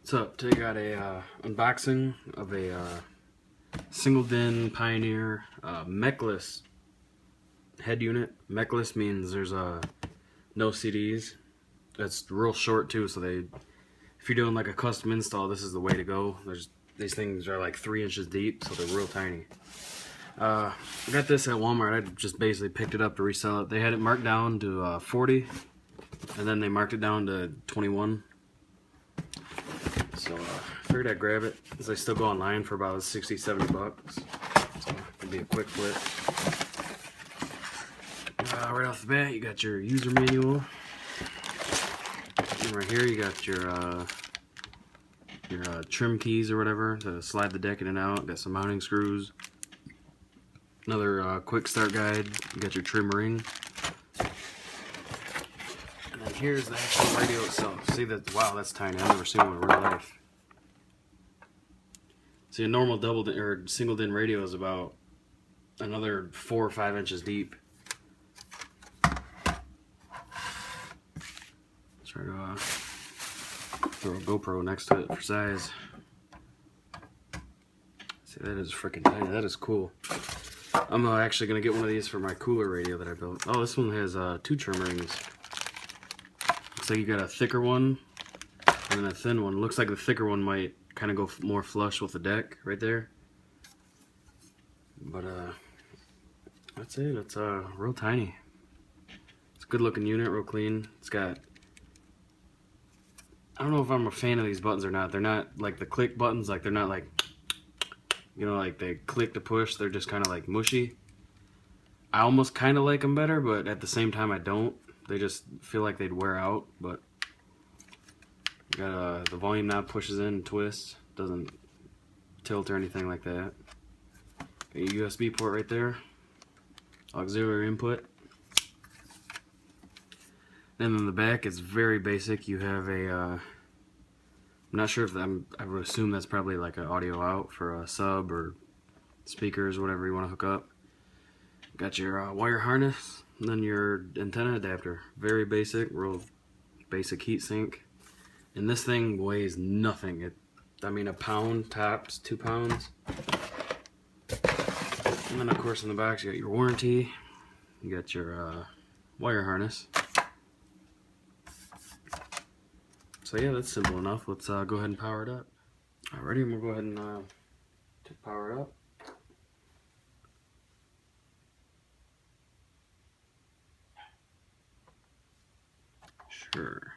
What's up? Today got a unboxing of a single DIN Pioneer Mechless head unit. Mechless means there's no CDs. That's real short too, so if you're doing like a custom install, this is the way to go. These things are like 3 inches deep, so they're real tiny. I got this at Walmart. I just basically picked it up to resell it. They had it marked down to 40, and then they marked it down to 21. So figured I'd grab it, as I still go online for about 60-70 bucks. So it'll be a quick flip. Right off the bat, you got your user manual. And right here you got your trim keys or whatever to slide the deck in and out. Got some mounting screws. Another quick start guide. You got your trim ring. And then here's the actual radio itself. See that? Wow, that's tiny. I've never seen one in real life. See, a normal double or single DIN radio is about another 4 or 5 inches deep. Try to throw a GoPro next to it for size. See, that is freaking tiny. That is cool. I'm actually gonna get one of these for my cooler radio that I built. Oh, this one has 2 trim rings. Looks like you got a thicker one and then a thin one. Looks like the thicker one might kind of go more flush with the deck right there. But that's it. It's real tiny. It's a good looking unit, real clean. It's got, I don't know if I'm a fan of these buttons or not. They're not like the click buttons. Like, they're not like, you know, like they click to push. They're just kind of like mushy. I almost kind of like them better, but at the same time I don't. They just feel like they'd wear out. But got the volume knob pushes in and twists. Doesn't tilt or anything like that. Got your USB port right there. Auxiliary input. And then the back is very basic. You have a I'm not sure if I would assume that's probably like an audio out for a sub or speakers, whatever you want to hook up. Got your wire harness, and then your antenna adapter. Very basic, real basic heatsink. And this thing weighs nothing. I mean, a pound tops, 2 pounds. And then of course in the box you got your warranty. You got your wire harness. So yeah, that's simple enough. Let's go ahead and power it up. Alrighty, we'll go ahead and power it up. Sure.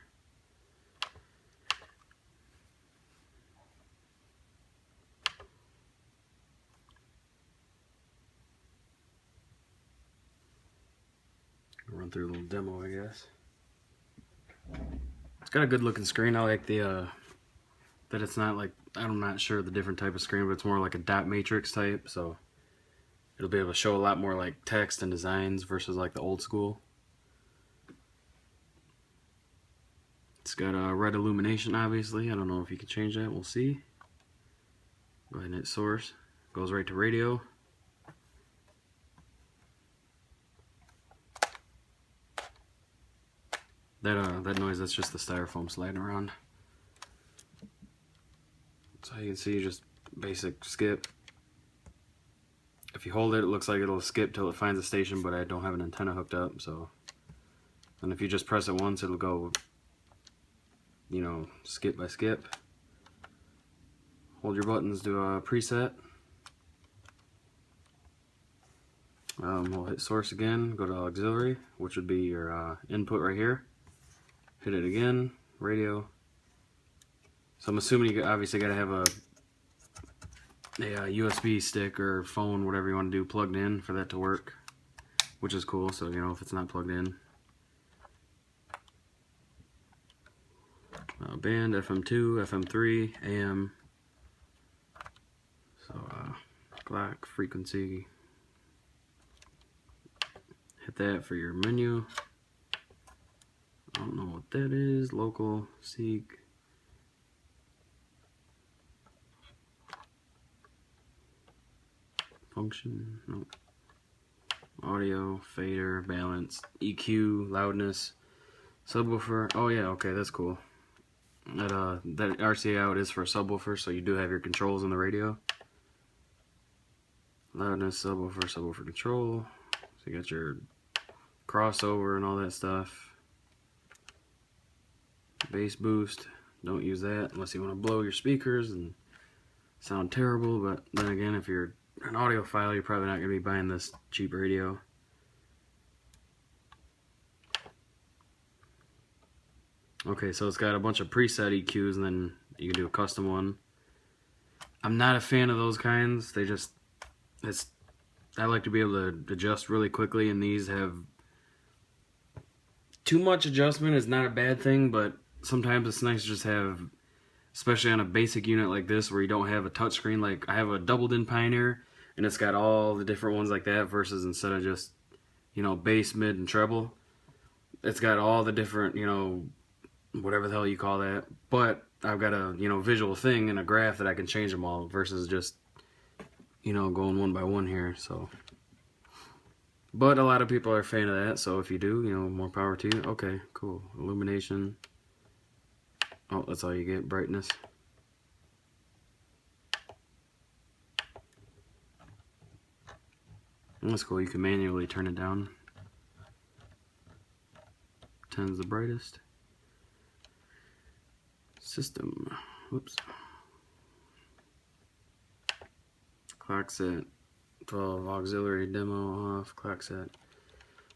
Run through a little demo, I guess. It's got a good looking screen. I like the that it's not like, I'm not sure the different type of screen, but it's more like a dot matrix type, so it'll be able to show a lot more like text and designs versus like the old school. It's got a red illumination, obviously. I don't know if you can change that. We'll see. Go ahead and hit source. Goes right to radio. That noise, that's just the styrofoam sliding around. So you can see, just basic skip. If you hold it, it looks like it'll skip till it finds a station, but I don't have an antenna hooked up, so. And if you just press it once, it'll go, you know, skip by skip. Hold your buttons to a preset. We'll hit source again, go to auxiliary, which would be your input right here. Hit it again, radio. So I'm assuming you obviously got to have a USB stick or phone, whatever you want to do, plugged in for that to work, which is cool. So, you know, if it's not plugged in. Band, FM2, FM3, AM. So, clock, frequency. Hit that for your menu. I don't know what that is. Local, seek. Function, no. Audio, fader, balance, EQ, loudness, subwoofer. Oh yeah, okay, that's cool. That RCA out is for a subwoofer, so you do have your controls on the radio. Loudness, subwoofer control. So you got your crossover and all that stuff. Bass boost, don't use that unless you want to blow your speakers and sound terrible, but then again, if you're an audiophile, you're probably not going to be buying this cheap radio. Okay, so it's got a bunch of preset EQs, and then you can do a custom one. I'm not a fan of those kinds. I like to be able to adjust really quickly, and these have too much adjustment is not a bad thing, but sometimes it's nice to just have, especially on a basic unit like this where you don't have a touchscreen. Like I have a double-din Pioneer, and it's got all the different ones like that, versus instead of just, you know, bass, mid, and treble, it's got all the different, you know, whatever the hell you call that. But I've got a, you know, visual thing and a graph that I can change them all versus just, you know, going one by one here. So, but a lot of people are a fan of that, so if you do, you know, more power to you. Okay, cool. Illumination. Oh, that's all you get. Brightness. That's cool. You can manually turn it down. 10's the brightest. System. Whoops. Clock set. 12 auxiliary demo off. Clock set.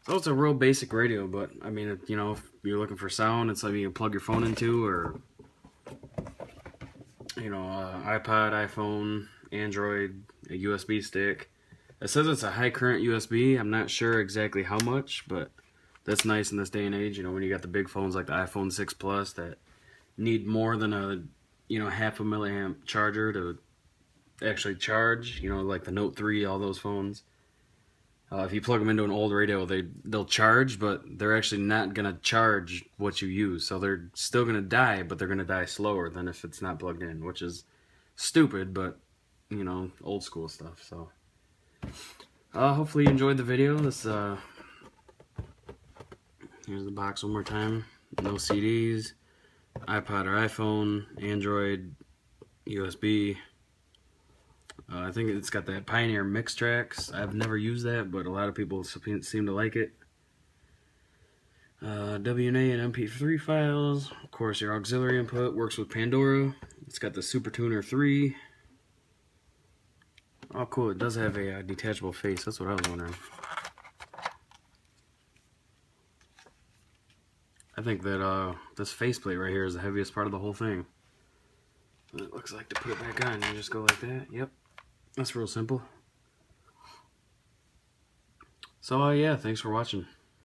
So it's a real basic radio, but I mean, you know, if you're looking for sound, it's something you can plug your phone into, or, you know, iPod, iPhone, Android, a USB stick. It says it's a high current USB. I'm not sure exactly how much, but that's nice in this day and age. You know, when you got the big phones like the iPhone 6 Plus that need more than a, you know, 0.5 milliamp charger to actually charge, you know, like the Note 3, all those phones. If you plug them into an old radio, they'll charge, but they're actually not going to charge what you use. So they're still going to die, but they're going to die slower than if it's not plugged in, which is stupid, but, you know, old school stuff. So hopefully you enjoyed the video. This here's the box one more time. No CDs, iPod or iPhone, Android, USB. I think it's got that Pioneer mix tracks. I've never used that, but a lot of people seem to like it. WNA and MP3 files. Of course, your auxiliary input works with Pandora. It's got the Super Tuner 3. Oh, cool. It does have a detachable face. That's what I was wondering. I think that this faceplate right here is the heaviest part of the whole thing. It looks like to put it back on, you just go like that. Yep. That's real simple. So, yeah, thanks for watching.